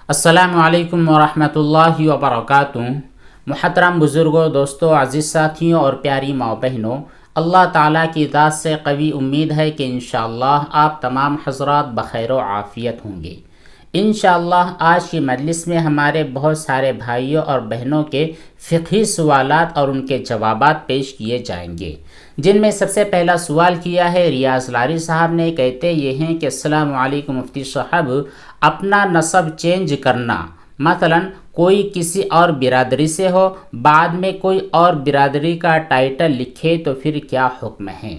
السلام علیکم ورحمۃ اللہ وبرکاتہ۔ محترم بزرگوں، دوستوں، عزیز ساتھیوں اور پیاری ماں بہنوں، اللہ تعالیٰ کی ذات سے قوی امید ہے کہ انشاءاللہ آپ تمام حضرات بخیر و عافیت ہوں گے۔ انشاءاللہ آج کی مجلس میں ہمارے بہت سارے بھائیوں اور بہنوں کے فقہی سوالات اور ان کے جوابات پیش کیے جائیں گے، جن میں سب سے پہلا سوال کیا ہے ریاض لاری صاحب نے۔ کہتے یہ ہیں کہ السلام علیکم مفتی صاحب، اپنا نسب چینج کرنا، مثلا کوئی کسی اور برادری سے ہو، بعد میں کوئی اور برادری کا ٹائٹل لکھے تو پھر کیا حکم ہے؟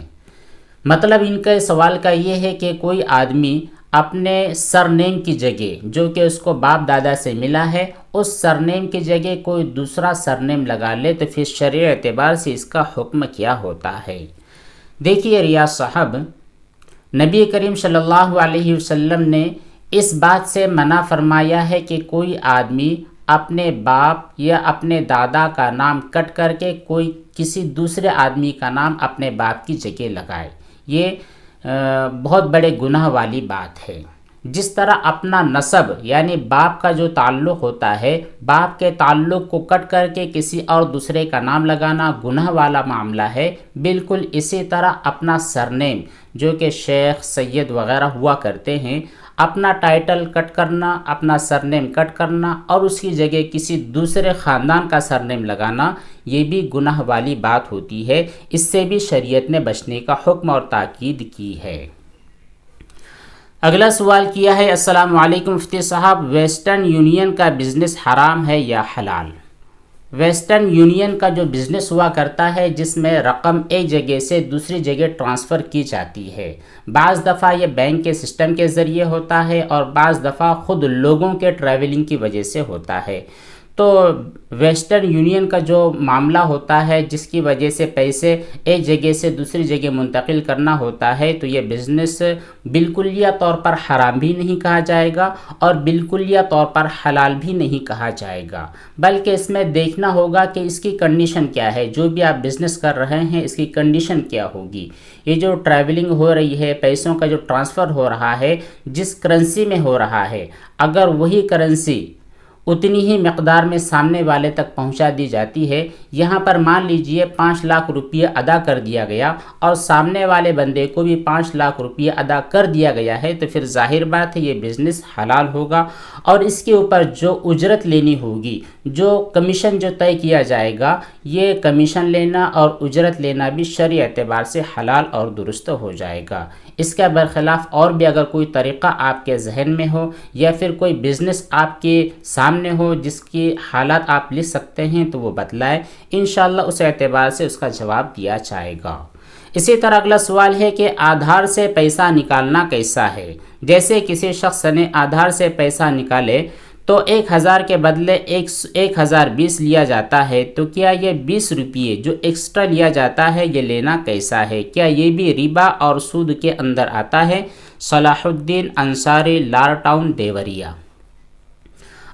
مطلب ان کے سوال کا یہ ہے کہ کوئی آدمی اپنے سر نیم کی جگہ، جو کہ اس کو باپ دادا سے ملا ہے، اس سر نیم کی جگہ کوئی دوسرا سر نیم لگا لے تو پھر شرعی اعتبار سے اس کا حکم کیا ہوتا ہے؟ دیکھیے ریاض صاحب، نبی کریم صلی اللہ علیہ وسلم نے اس بات سے منع فرمایا ہے کہ کوئی آدمی اپنے باپ یا اپنے دادا کا نام کٹ کر کے کوئی کسی دوسرے آدمی کا نام اپنے باپ کی جگہ لگائے۔ یہ بہت بڑے گناہ والی بات ہے۔ جس طرح اپنا نسب یعنی باپ کا جو تعلق ہوتا ہے، باپ کے تعلق کو کٹ کر کے کسی اور دوسرے کا نام لگانا گناہ والا معاملہ ہے، بالکل اسی طرح اپنا سرنیم جو کہ شیخ، سید وغیرہ ہوا کرتے ہیں، اپنا ٹائٹل کٹ کرنا، اپنا سرنیم کٹ کرنا اور اس کی جگہ کسی دوسرے خاندان کا سرنیم لگانا، یہ بھی گناہ والی بات ہوتی ہے۔ اس سے بھی شریعت نے بچنے کا حکم اور تاکید کی ہے۔ اگلا سوال کیا ہے، السلام علیکم مفتی صاحب، ویسٹرن یونین کا بزنس حرام ہے یا حلال؟ ویسٹرن یونین کا جو بزنس ہوا کرتا ہے، جس میں رقم ایک جگہ سے دوسری جگہ ٹرانسفر کی جاتی ہے، بعض دفعہ یہ بینک کے سسٹم کے ذریعے ہوتا ہے اور بعض دفعہ خود لوگوں کے ٹریولنگ کی وجہ سے ہوتا ہے۔ تو ویسٹرن یونین کا جو معاملہ ہوتا ہے، جس کی وجہ سے پیسے ایک جگہ سے دوسری جگہ منتقل کرنا ہوتا ہے، تو یہ بزنس بالکلیہ طور پر حرام بھی نہیں کہا جائے گا اور بالکلیہ طور پر حلال بھی نہیں کہا جائے گا، بلکہ اس میں دیکھنا ہوگا کہ اس کی کنڈیشن کیا ہے۔ جو بھی آپ بزنس کر رہے ہیں، اس کی کنڈیشن کیا ہوگی۔ یہ جو ٹریولنگ ہو رہی ہے، پیسوں کا جو ٹرانسفر ہو رہا ہے، جس کرنسی میں ہو رہا ہے، اگر وہی کرنسی اتنی ہی مقدار میں سامنے والے تک پہنچا دی جاتی ہے، یہاں پر مان لیجئے 5 لاکھ روپیہ ادا کر دیا گیا اور سامنے والے بندے کو بھی 5 لاکھ روپیہ ادا کر دیا گیا ہے، تو پھر ظاہر بات ہے یہ بزنس حلال ہوگا اور اس کے اوپر جو اجرت لینی ہوگی، جو کمیشن جو طے کیا جائے گا، یہ کمیشن لینا اور اجرت لینا بھی شرعی اعتبار سے حلال اور درست ہو جائے گا۔ اس کے برخلاف اور بھی اگر کوئی طریقہ آپ کے ذہن میں ہو یا پھر کوئی بزنس آپ کے سامنے ہو جس کی حالات آپ لکھ سکتے ہیں تو وہ بتلائیں، انشاءاللہ اس اعتبار سے اس کا جواب دیا جائے گا۔ اسی طرح اگلا سوال ہے کہ آدھار سے پیسہ نکالنا کیسا ہے؟ جیسے کسی شخص نے آدھار سے پیسہ نکالے تو 1000 کے بدلے 1020 لیا جاتا ہے، تو کیا یہ 20 روپیے جو ایکسٹرا لیا جاتا ہے یہ لینا کیسا ہے؟ کیا یہ بھی ربا اور سود کے اندر آتا ہے؟ صلاح الدین انصاری، لار ٹاؤن، دیوریا۔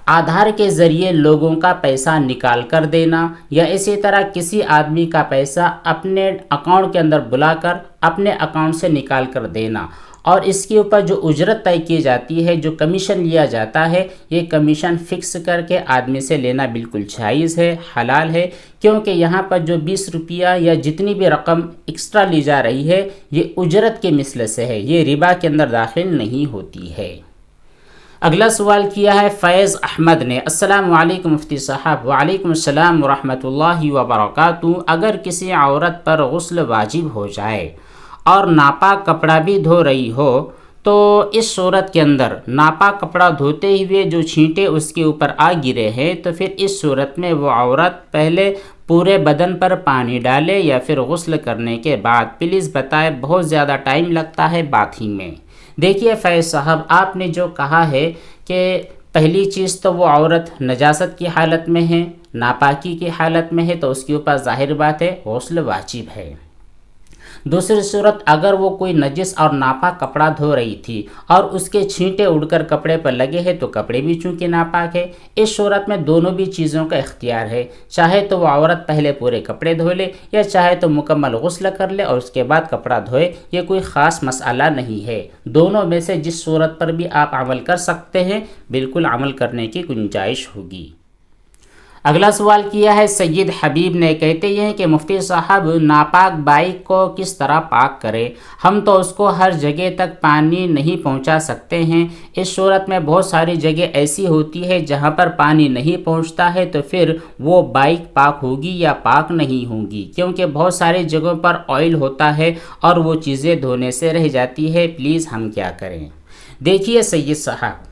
آدھار کے ذریعے لوگوں کا پیسہ نکال کر دینا یا اسی طرح کسی آدمی کا پیسہ اپنے اکاؤنٹ کے اندر بلا کر اپنے اکاؤنٹ سے نکال کر دینا اور اس کے اوپر جو اجرت طے کی جاتی ہے، جو کمیشن لیا جاتا ہے، یہ کمیشن فکس کر کے آدمی سے لینا بالکل جائز ہے، حلال ہے، کیونکہ یہاں پر جو 20 روپیہ یا جتنی بھی رقم ایکسٹرا لی جا رہی ہے، یہ اجرت کے مثل سے ہے، یہ ربا کے اندر داخل نہیں ہوتی ہے۔ اگلا سوال کیا ہے فیض احمد نے، السلام علیکم مفتی صاحب۔ وعلیکم السلام ورحمۃ اللہ وبرکاتہ۔ اگر کسی عورت پر غسل واجب ہو جائے اور ناپاک کپڑا بھی دھو رہی ہو، تو اس صورت کے اندر ناپاک کپڑا دھوتے ہوئے جو چھینٹے اس کے اوپر آ گرے ہیں، تو پھر اس صورت میں وہ عورت پہلے پورے بدن پر پانی ڈالے یا پھر غسل کرنے کے بعد؟ پلیز بتائیں، بہت زیادہ ٹائم لگتا ہے باتھنگ میں۔ دیکھیے فیض صاحب، آپ نے جو کہا ہے کہ پہلی چیز تو وہ عورت نجاست کی حالت میں ہے، ناپاکی کی حالت میں ہے، تو اس کے اوپر ظاہر بات ہے غسل واجب ہے۔ دوسری صورت اگر وہ کوئی نجس اور ناپاک کپڑا دھو رہی تھی اور اس کے چھینٹے اڑ کر کپڑے پر لگے ہیں تو کپڑے بھی چونکہ ناپاک ہے۔ اس صورت میں دونوں بھی چیزوں کا اختیار ہے، چاہے تو وہ عورت پہلے پورے کپڑے دھو لے یا چاہے تو مکمل غسل کر لے اور اس کے بعد کپڑا دھوئے، یہ کوئی خاص مسئلہ نہیں ہے۔ دونوں میں سے جس صورت پر بھی آپ عمل کر سکتے ہیں بالکل عمل کرنے کی گنجائش ہوگی۔ اگلا سوال کیا ہے سید حبیب نے، کہتے ہیں کہ مفتی صاحب ناپاک بائک کو کس طرح پاک کرے؟ ہم تو اس کو ہر جگہ تک پانی نہیں پہنچا سکتے ہیں۔ اس صورت میں بہت ساری جگہ ایسی ہوتی ہے جہاں پر پانی نہیں پہنچتا ہے، تو پھر وہ بائک پاک ہوگی یا پاک نہیں ہوگی؟ کیونکہ بہت ساری جگہوں پر آئل ہوتا ہے اور وہ چیزیں دھونے سے رہ جاتی ہے، پلیز ہم کیا کریں؟ دیکھیے سید صاحب،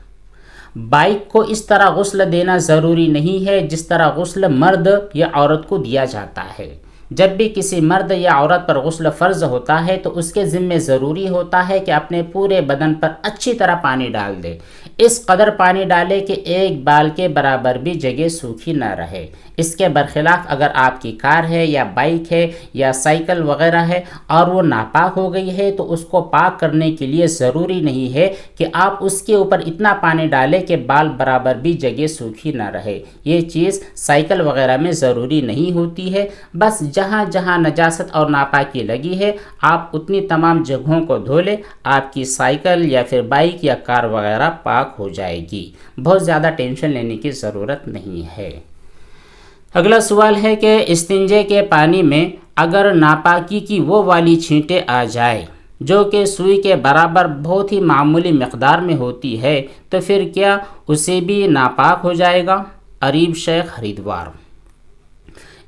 بائک کو اس طرح غسل دینا ضروری نہیں ہے جس طرح غسل مرد یا عورت کو دیا جاتا ہے۔ جب بھی کسی مرد یا عورت پر غسل فرض ہوتا ہے تو اس کے ذمہ ضروری ہوتا ہے کہ اپنے پورے بدن پر اچھی طرح پانی ڈال دے، اس قدر پانی ڈالے کہ ایک بال کے برابر بھی جگہ سوکھی نہ رہے۔ اس کے برخلاف اگر آپ کی کار ہے یا بائک ہے یا سائیکل وغیرہ ہے اور وہ ناپاک ہو گئی ہے تو اس کو پاک کرنے کے لیے ضروری نہیں ہے کہ آپ اس کے اوپر اتنا پانی ڈالیں کہ بال برابر بھی جگہ سوکھی نہ رہے۔ یہ چیز سائیکل وغیرہ میں ضروری نہیں ہوتی ہے، بس جہاں جہاں نجاست اور ناپاکی لگی ہے آپ اتنی تمام جگہوں کو دھو لیں، آپ کی سائیکل یا پھر بائک یا کار وغیرہ پاک ہو جائے گی۔ بہت زیادہ ٹینشن لینے کی ضرورت نہیں ہے۔ اگلا سوال ہے کہ استنجے کے پانی میں اگر ناپاکی کی وہ والی چھینٹیں آ جائے جو کہ سوئی کے برابر بہت ہی معمولی مقدار میں ہوتی ہے تو پھر کیا اسے بھی ناپاک ہو جائے گا؟ عریب شیخ ہریدوار۔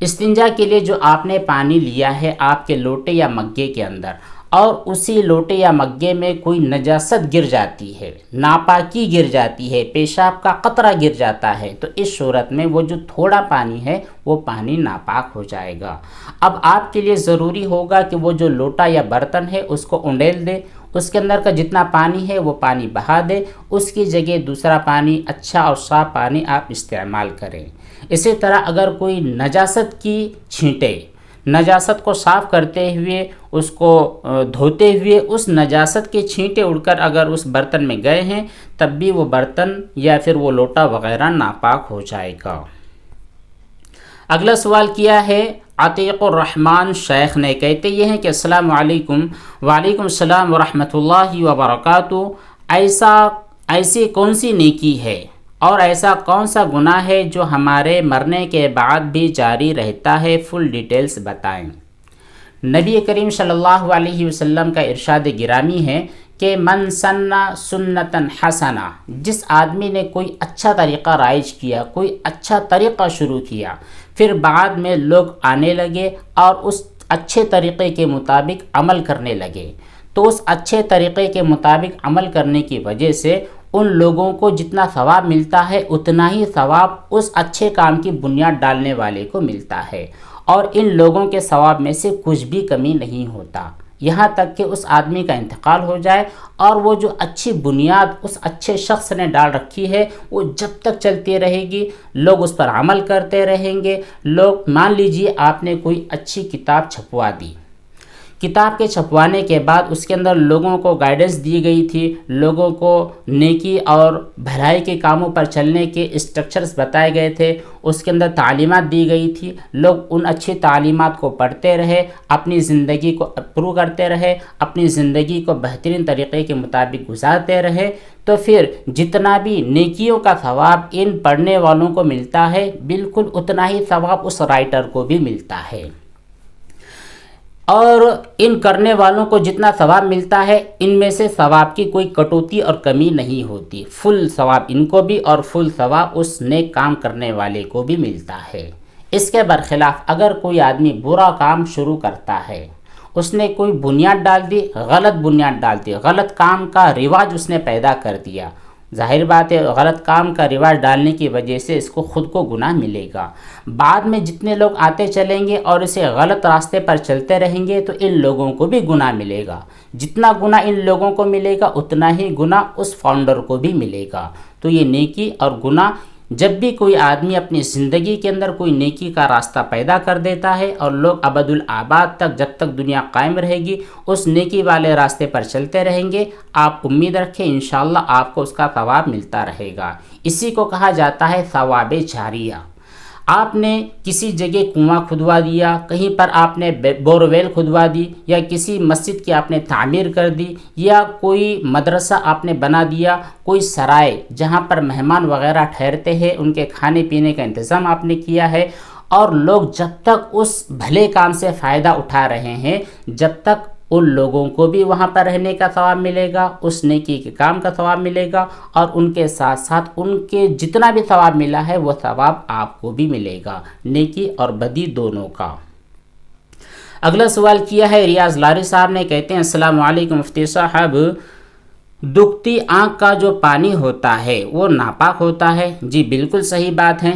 استنجا کے لیے جو آپ نے پانی لیا ہے آپ کے لوٹے یا مگے کے اندر اور اسی لوٹے یا مگے میں کوئی نجاست گر جاتی ہے، ناپاکی گر جاتی ہے، پیشاب کا قطرہ گر جاتا ہے، تو اس صورت میں وہ جو تھوڑا پانی ہے وہ پانی ناپاک ہو جائے گا۔ اب آپ کے لیے ضروری ہوگا کہ وہ جو لوٹا یا برتن ہے اس کو انڈیل دے، اس کے اندر کا جتنا پانی ہے وہ پانی بہا دے، اس کی جگہ دوسرا پانی اچھا اور صاف پانی آپ استعمال کریں۔ اسی طرح اگر کوئی نجاست کی چھینٹیں، نجاست کو صاف کرتے ہوئے اس کو دھوتے ہوئے اس نجاست کے چھینٹے اڑ کر اگر اس برتن میں گئے ہیں تب بھی وہ برتن یا پھر وہ لوٹا وغیرہ ناپاک ہو جائے گا۔ اگلا سوال کیا ہے عتیق الرحمن شیخ نے، کہتے یہ ہیں کہ السلام علیکم۔ وعلیکم السلام ورحمۃ اللہ وبرکاتہ۔ ایسی کون سی نیکی ہے اور ایسا کون سا گناہ ہے جو ہمارے مرنے کے بعد بھی جاری رہتا ہے؟ فل ڈیٹیلز بتائیں۔ نبی کریم صلی اللہ علیہ وسلم کا ارشاد گرامی ہے کہ من سن سنتاً حسنہ، جس آدمی نے کوئی اچھا طریقہ رائج کیا، کوئی اچھا طریقہ شروع کیا، پھر بعد میں لوگ آنے لگے اور اس اچھے طریقے کے مطابق عمل کرنے لگے، تو اس اچھے طریقے کے مطابق عمل کرنے کی وجہ سے ان لوگوں کو جتنا ثواب ملتا ہے اتنا ہی ثواب اس اچھے کام کی بنیاد ڈالنے والے کو ملتا ہے، اور ان لوگوں کے ثواب میں سے کچھ بھی کمی نہیں ہوتا، یہاں تک کہ اس آدمی کا انتقال ہو جائے اور وہ جو اچھی بنیاد اس اچھے شخص نے ڈال رکھی ہے وہ جب تک چلتی رہے گی، لوگ اس پر عمل کرتے رہیں گے۔ لوگ مان لیجئے آپ نے کوئی اچھی کتاب چھپوا دی، کتاب کے چھپوانے کے بعد اس کے اندر لوگوں کو گائیڈنس دی گئی تھی، لوگوں کو نیکی اور بھلائی کے کاموں پر چلنے کے اسٹرکچرز بتائے گئے تھے، اس کے اندر تعلیمات دی گئی تھی، لوگ ان اچھی تعلیمات کو پڑھتے رہے، اپنی زندگی کو امپروو کرتے رہے، اپنی زندگی کو بہترین طریقے کے مطابق گزارتے رہے، تو پھر جتنا بھی نیکیوں کا ثواب ان پڑھنے والوں کو ملتا ہے بالکل اتنا ہی ثواب اس رائٹر کو بھی ملتا ہے، اور ان کرنے والوں کو جتنا ثواب ملتا ہے ان میں سے ثواب کی کوئی کٹوتی اور کمی نہیں ہوتی، فل ثواب ان کو بھی اور فل ثواب اس نیک کام کرنے والے کو بھی ملتا ہے۔ اس کے برخلاف اگر کوئی آدمی برا کام شروع کرتا ہے، اس نے کوئی بنیاد ڈال دی، غلط بنیاد ڈال دی، غلط کام کا رواج اس نے پیدا کر دیا، ظاہر بات ہے غلط کام کا رواج ڈالنے کی وجہ سے اس کو خود کو گناہ ملے گا، بعد میں جتنے لوگ آتے چلیں گے اور اسے غلط راستے پر چلتے رہیں گے تو ان لوگوں کو بھی گناہ ملے گا، جتنا گناہ ان لوگوں کو ملے گا اتنا ہی گناہ اس فاؤنڈر کو بھی ملے گا۔ تو یہ نیکی اور گناہ جب بھی کوئی آدمی اپنی زندگی کے اندر کوئی نیکی کا راستہ پیدا کر دیتا ہے اور لوگ ابد الآباد تک جب تک دنیا قائم رہے گی اس نیکی والے راستے پر چلتے رہیں گے، آپ امید رکھیں انشاءاللہ آپ کو اس کا ثواب ملتا رہے گا۔ اسی کو کہا جاتا ہے ثواب جاریہ۔ آپ نے کسی جگہ کنواں کھدوا دیا، کہیں پر آپ نے بورویل کھدوا دی، یا کسی مسجد کی آپ نے تعمیر کر دی، یا کوئی مدرسہ آپ نے بنا دیا، کوئی سرائے جہاں پر مہمان وغیرہ ٹھہرتے ہیں ان کے کھانے پینے کا انتظام آپ نے کیا ہے، اور لوگ جب تک اس بھلے کام سے فائدہ اٹھا رہے ہیں جب تک ان لوگوں کو بھی وہاں پر رہنے کا ثواب ملے گا، اس نیکی کے کام کا ثواب ملے گا، اور ان کے ساتھ ساتھ ان کے جتنا بھی ثواب ملا ہے وہ ثواب آپ کو بھی ملے گا، نیکی اور بدی دونوں کا۔ اگلا سوال کیا ہے ریاض لاری صاحب نے، کہتے ہیں السلام علیکم مفتی صاحب، دکھتی آنکھ کا جو پانی ہوتا ہے وہ ناپاک ہوتا ہے؟ جی بالکل صحیح بات ہے۔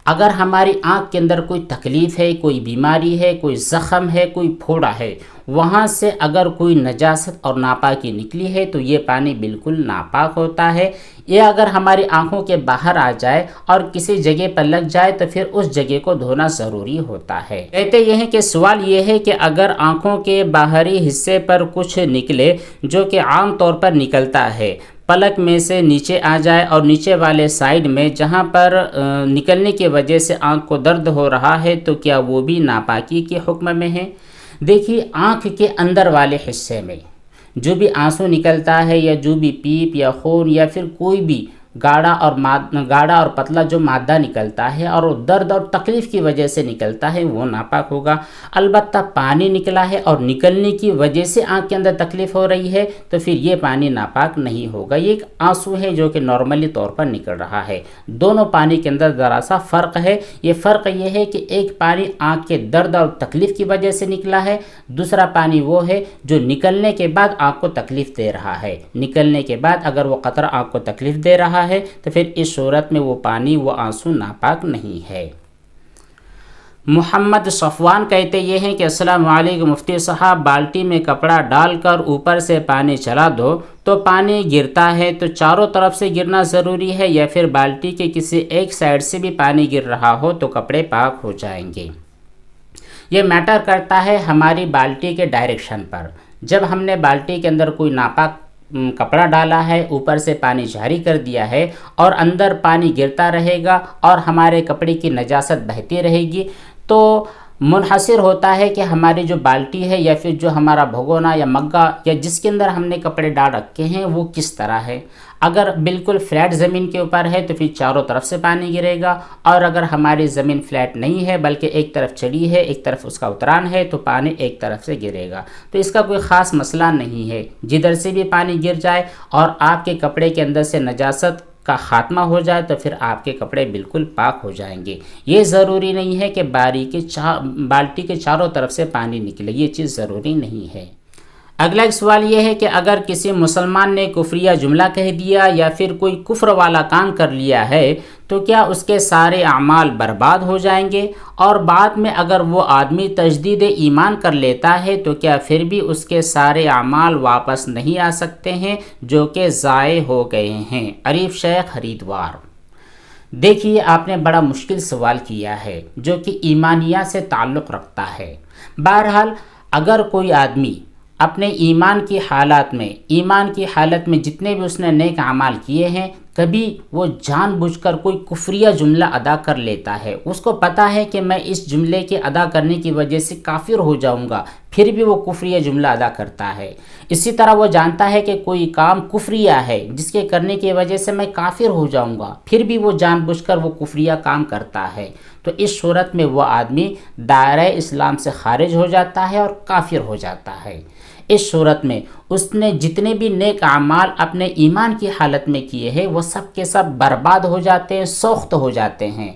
اگر ہماری آنکھ کے اندر کوئی تکلیف ہے، کوئی بیماری ہے، کوئی زخم ہے، کوئی پھوڑا ہے، وہاں سے اگر کوئی نجاست اور ناپاکی نکلی ہے تو یہ پانی بالکل ناپاک ہوتا ہے۔ یہ اگر ہماری آنکھوں کے باہر آ جائے اور کسی جگہ پر لگ جائے تو پھر اس جگہ کو دھونا ضروری ہوتا ہے۔ کہتے یہ ہیں کہ سوال یہ ہے کہ اگر آنکھوں کے باہری حصے پر کچھ نکلے جو کہ عام طور پر نکلتا ہے، پلک میں سے نیچے آ جائے اور نیچے والے سائیڈ میں جہاں پر نکلنے کی وجہ سے آنکھ کو درد ہو رہا ہے، تو کیا وہ بھی ناپاکی کے حکم میں ہے؟ دیکھیے آنکھ کے اندر والے حصے میں جو بھی آنسو نکلتا ہے، یا جو بھی پیپ یا خون یا پھر کوئی بھی گاڑھا اور پتلا جو مادہ نکلتا ہے اور وہ درد اور تکلیف کی وجہ سے نکلتا ہے، وہ ناپاک ہوگا۔ البتہ پانی نکلا ہے اور نکلنے کی وجہ سے آنکھ کے اندر تکلیف ہو رہی ہے تو پھر یہ پانی ناپاک نہیں ہوگا۔ یہ ایک آنسو ہے جو کہ نارملی طور پر نکل رہا ہے۔ دونوں پانی کے اندر ذرا سا فرق ہے۔ یہ فرق یہ ہے کہ ایک پانی آنکھ کے درد اور تکلیف کی وجہ سے نکلا ہے، دوسرا پانی وہ ہے جو نکلنے کے بعد آنکھ کو تکلیف دے رہا ہے۔ نکلنے کے بعد اگر وہ قطرہ آنکھ کو تکلیف دے رہا ہے تو پھر اس صورت میں وہ پانی، وہ آنسو ناپاک نہیں ہے۔ محمد صفوان کہتے یہ ہیں کہ السلام علیکم مفتی صاحب، بالٹی میں کپڑا ڈال کر اوپر سے پانی چلا دو تو پانی گرتا ہے، تو چاروں طرف سے گرنا ضروری ہے یا پھر بالٹی کے کسی ایک سائڈ سے بھی پانی گر رہا ہو تو کپڑے پاک ہو جائیں گے؟ یہ میٹر کرتا ہے ہماری بالٹی کے ڈائریکشن پر۔ جب ہم نے بالٹی کے اندر کوئی ناپاک کپڑا ڈالا ہے، اوپر سے پانی جاری کر دیا ہے اور اندر پانی گرتا رہے گا اور ہمارے کپڑے کی نجاست بہتی رہے گی، تو منحصر ہوتا ہے کہ ہماری جو بالٹی ہے یا پھر جو ہمارا بھگونا یا مگا یا جس کے اندر ہم نے کپڑے ڈال رکھے ہیں وہ کس طرح ہے۔ اگر بالکل فلیٹ زمین کے اوپر ہے تو پھر چاروں طرف سے پانی گرے گا، اور اگر ہماری زمین فلیٹ نہیں ہے بلکہ ایک طرف چڑھی ہے، ایک طرف اس کا اتران ہے، تو پانی ایک طرف سے گرے گا۔ تو اس کا کوئی خاص مسئلہ نہیں ہے، جدھر سے بھی پانی گر جائے اور آپ کے کپڑے کے اندر سے نجاست کا خاتمہ ہو جائے تو پھر آپ کے کپڑے بالکل پاک ہو جائیں گے۔ یہ ضروری نہیں ہے کہ بالٹی کے چاروں طرف سے پانی نکلے، یہ چیز ضروری نہیں ہے۔ اگلا ایک سوال یہ ہے کہ اگر کسی مسلمان نے کفریہ جملہ کہہ دیا یا پھر کوئی کفر والا کام کر لیا ہے تو کیا اس کے سارے اعمال برباد ہو جائیں گے؟ اور بعد میں اگر وہ آدمی تجدید ایمان کر لیتا ہے تو کیا پھر بھی اس کے سارے اعمال واپس نہیں آ سکتے ہیں جو کہ ضائع ہو گئے ہیں؟ عریف شیخ ہریدوار۔ دیکھیے آپ نے بڑا مشکل سوال کیا ہے جو کہ ایمانیات سے تعلق رکھتا ہے۔ بہرحال اگر کوئی آدمی اپنے ایمان کی حالت میں جتنے بھی اس نے نیک اعمال کیے ہیں، کبھی وہ جان بوجھ کر کوئی کفریہ جملہ ادا کر لیتا ہے، اس کو پتہ ہے کہ میں اس جملے کے ادا کرنے کی وجہ سے کافر ہو جاؤں گا، پھر بھی وہ کفریہ جملہ ادا کرتا ہے۔ اسی طرح وہ جانتا ہے کہ کوئی کام کفریہ ہے جس کے کرنے کی وجہ سے میں کافر ہو جاؤں گا، پھر بھی وہ جان بوجھ کر وہ کفریہ کام کرتا ہے، تو اس صورت میں وہ آدمی دائرہ اسلام سے خارج ہو جاتا ہے اور کافر ہو جاتا ہے۔ اس صورت میں اس نے جتنے بھی نیک اعمال اپنے ایمان کی حالت میں کیے ہیں وہ سب کے سب برباد ہو جاتے ہیں، سوخت ہو جاتے ہیں۔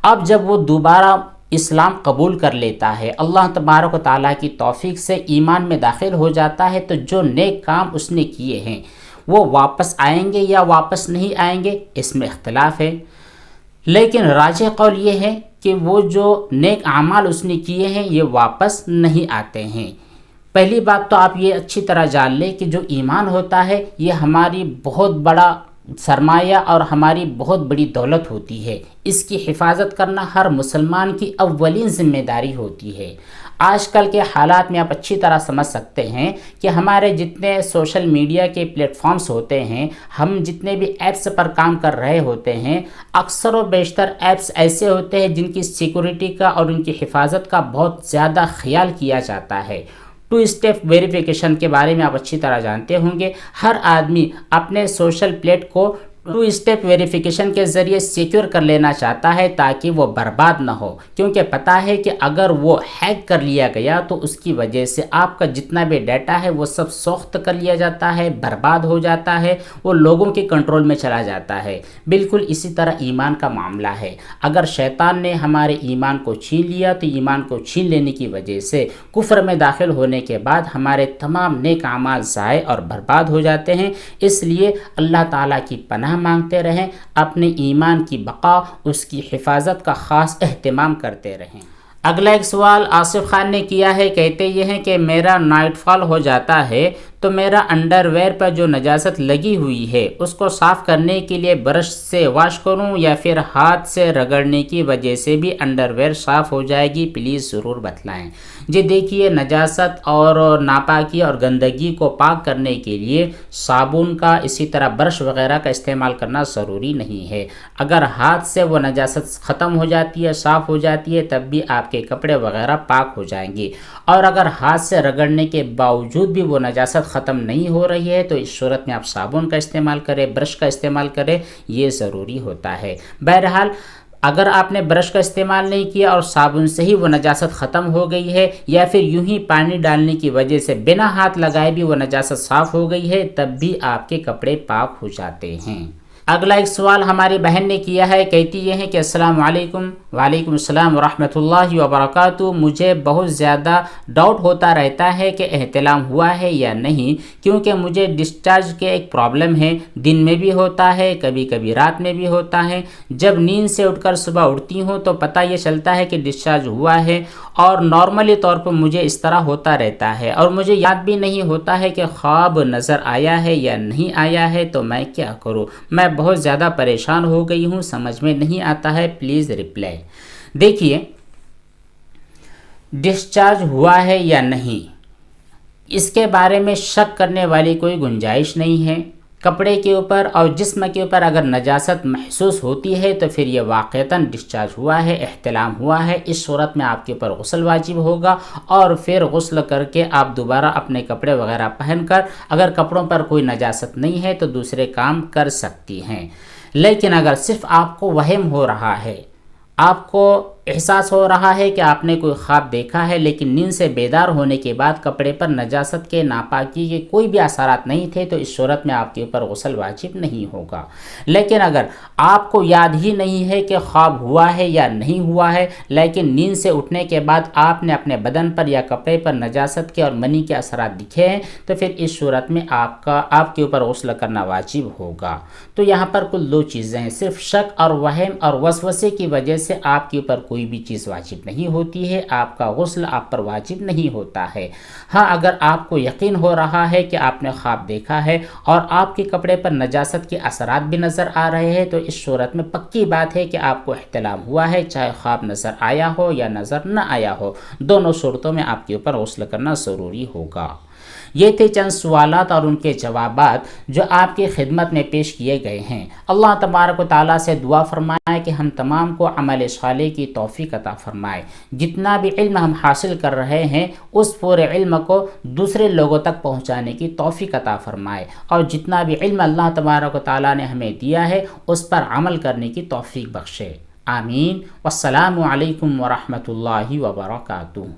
اب جب وہ دوبارہ اسلام قبول کر لیتا ہے، اللہ تبارک و تعالیٰ کی توفیق سے ایمان میں داخل ہو جاتا ہے، تو جو نیک کام اس نے کیے ہیں وہ واپس آئیں گے یا واپس نہیں آئیں گے، اس میں اختلاف ہے۔ لیکن راجح قول یہ ہے کہ وہ جو نیک اعمال اس نے کیے ہیں یہ واپس نہیں آتے ہیں۔ پہلی بات تو آپ یہ اچھی طرح جان لیں کہ جو ایمان ہوتا ہے یہ ہماری بہت بڑا سرمایہ اور ہماری بہت بڑی دولت ہوتی ہے، اس کی حفاظت کرنا ہر مسلمان کی اولین ذمہ داری ہوتی ہے۔ آج کل کے حالات میں آپ اچھی طرح سمجھ سکتے ہیں کہ ہمارے جتنے سوشل میڈیا کے پلیٹ فارمز ہوتے ہیں، ہم جتنے بھی ایپس پر کام کر رہے ہوتے ہیں، اکثر و بیشتر ایپس ایسے ہوتے ہیں جن کی سیکورٹی کا اور ان کی حفاظت کا بہت زیادہ خیال کیا جاتا ہے۔ 2 اسٹیپ ویریفیکیشن کے بارے میں آپ اچھی طرح جانتے ہوں گے۔ ہر آدمی اپنے سوشل پلیٹ کو 2 اسٹیپ ویریفیکیشن کے ذریعے سیکیور کر لینا چاہتا ہے تاکہ وہ برباد نہ ہو، کیونکہ پتہ ہے کہ اگر وہ ہیک کر لیا گیا تو اس کی وجہ سے آپ کا جتنا بھی ڈیٹا ہے وہ سب سوخت کر لیا جاتا ہے، برباد ہو جاتا ہے، وہ لوگوں کے کنٹرول میں چلا جاتا ہے۔ بالکل اسی طرح ایمان کا معاملہ ہے۔ اگر شیطان نے ہمارے ایمان کو چھین لیا تو ایمان کو چھین لینے کی وجہ سے کفر میں داخل ہونے کے بعد ہمارے تمام نیک اعمال ضائع اور برباد ہو جاتے ہیں۔ اس لیے اللہ تعالیٰ کی پناہ مانگتے رہیں، اپنے ایمان کی بقا، اس کی حفاظت کا خاص اہتمام کرتے رہیں۔ اگلا ایک سوال آصف خان نے کیا ہے، کہتے یہ ہیں کہ میرا نائٹ فال ہو جاتا ہے تو میرا انڈر ویئر پر جو نجاست لگی ہوئی ہے اس کو صاف کرنے کے لیے برش سے واش کروں یا پھر ہاتھ سے رگڑنے کی وجہ سے بھی انڈر ویئر صاف ہو جائے گی؟ پلیز ضرور بتلائیں۔ جی دیکھیے، نجاست اور ناپاکی اور گندگی کو پاک کرنے کے لیے صابن کا، اسی طرح برش وغیرہ کا استعمال کرنا ضروری نہیں ہے۔ اگر ہاتھ سے وہ نجاست ختم ہو جاتی ہے، صاف ہو جاتی ہے، تب بھی آپ کے کپڑے وغیرہ پاک ہو جائیں گے۔ اور اگر ہاتھ سے رگڑنے کے باوجود بھی وہ نجاست ختم نہیں ہو رہی ہے تو اس صورت میں آپ صابن کا استعمال کریں، برش کا استعمال کریں، یہ ضروری ہوتا ہے۔ بہرحال اگر آپ نے برش کا استعمال نہیں کیا اور صابن سے ہی وہ نجاست ختم ہو گئی ہے، یا پھر یوں ہی پانی ڈالنے کی وجہ سے بنا ہاتھ لگائے بھی وہ نجاست صاف ہو گئی ہے، تب بھی آپ کے کپڑے پاک ہو جاتے ہیں۔ اگلا ایک سوال ہماری بہن نے کیا ہے، کہتی یہ ہے کہ السلام علیکم۔ وعلیکم السلام ورحمۃ اللہ وبرکاتہ۔ مجھے بہت زیادہ ڈاؤٹ ہوتا رہتا ہے کہ احتلام ہوا ہے یا نہیں، کیونکہ مجھے ڈسچارج کے ایک پرابلم ہے، دن میں بھی ہوتا ہے، کبھی کبھی رات میں بھی ہوتا ہے۔ جب نیند سے اٹھ کر صبح اٹھتی ہوں تو پتہ یہ چلتا ہے کہ ڈسچارج ہوا ہے، اور نارملی طور پر مجھے اس طرح ہوتا رہتا ہے، اور مجھے یاد بھی نہیں ہوتا ہے کہ خواب نظر آیا ہے یا نہیں آیا ہے، تو میں کیا کروں؟ میں بہت زیادہ پریشان ہو گئی ہوں، سمجھ میں نہیں آتا ہے، پلیز رپلائی۔ دیکھیے، ڈسچارج ہوا ہے یا نہیں، اس کے بارے میں شک کرنے والی کوئی گنجائش نہیں ہے۔ کپڑے کے اوپر اور جسم کے اوپر اگر نجاست محسوس ہوتی ہے تو پھر یہ واقعتاً ڈسچارج ہوا ہے، احتلام ہوا ہے۔ اس صورت میں آپ کے اوپر غسل واجب ہوگا، اور پھر غسل کر کے آپ دوبارہ اپنے کپڑے وغیرہ پہن کر، اگر کپڑوں پر کوئی نجاست نہیں ہے تو دوسرے کام کر سکتی ہیں۔ لیکن اگر صرف آپ کو وہم ہو رہا ہے، آپ کو احساس ہو رہا ہے کہ آپ نے کوئی خواب دیکھا ہے، لیکن نیند سے بیدار ہونے کے بعد کپڑے پر نجاست کے، ناپاکی کے کوئی بھی اثرات نہیں تھے، تو اس صورت میں آپ کے اوپر غسل واجب نہیں ہوگا۔ لیکن اگر آپ کو یاد ہی نہیں ہے کہ خواب ہوا ہے یا نہیں ہوا ہے، لیکن نیند سے اٹھنے کے بعد آپ نے اپنے بدن پر یا کپڑے پر نجاست کے اور منی کے اثرات دکھے ہیں، تو پھر اس صورت میں آپ کے اوپر غسل کرنا واجب ہوگا۔ تو یہاں پر کل 2 چیزیں ہیں، صرف شک اور وہم اور وسوسے کی وجہ سے آپ کے اوپر کوئی بھی چیز واجب نہیں ہوتی ہے، آپ کا غسل آپ پر واجب نہیں ہوتا ہے۔ ہاں، اگر آپ کو یقین ہو رہا ہے کہ آپ نے خواب دیکھا ہے اور آپ کے کپڑے پر نجاست کے اثرات بھی نظر آ رہے ہیں، تو اس صورت میں پکی بات ہے کہ آپ کو احتلام ہوا ہے، چاہے خواب نظر آیا ہو یا نظر نہ آیا ہو، دونوں صورتوں میں آپ کے اوپر غسل کرنا ضروری ہوگا۔ یہ تھے چند سوالات اور ان کے جوابات جو آپ کی خدمت میں پیش کیے گئے ہیں۔ اللہ تبارک و تعالیٰ سے دعا فرمائے کہ ہم تمام کو عمل صالح کی توفیق عطا فرمائے۔ جتنا بھی علم ہم حاصل کر رہے ہیں اس پورے علم کو دوسرے لوگوں تک پہنچانے کی توفیق عطا فرمائے، اور جتنا بھی علم اللہ تبارک و تعالیٰ نے ہمیں دیا ہے اس پر عمل کرنے کی توفیق بخشے۔ آمین۔ والسلام علیکم ورحمۃ اللہ وبرکاتہ۔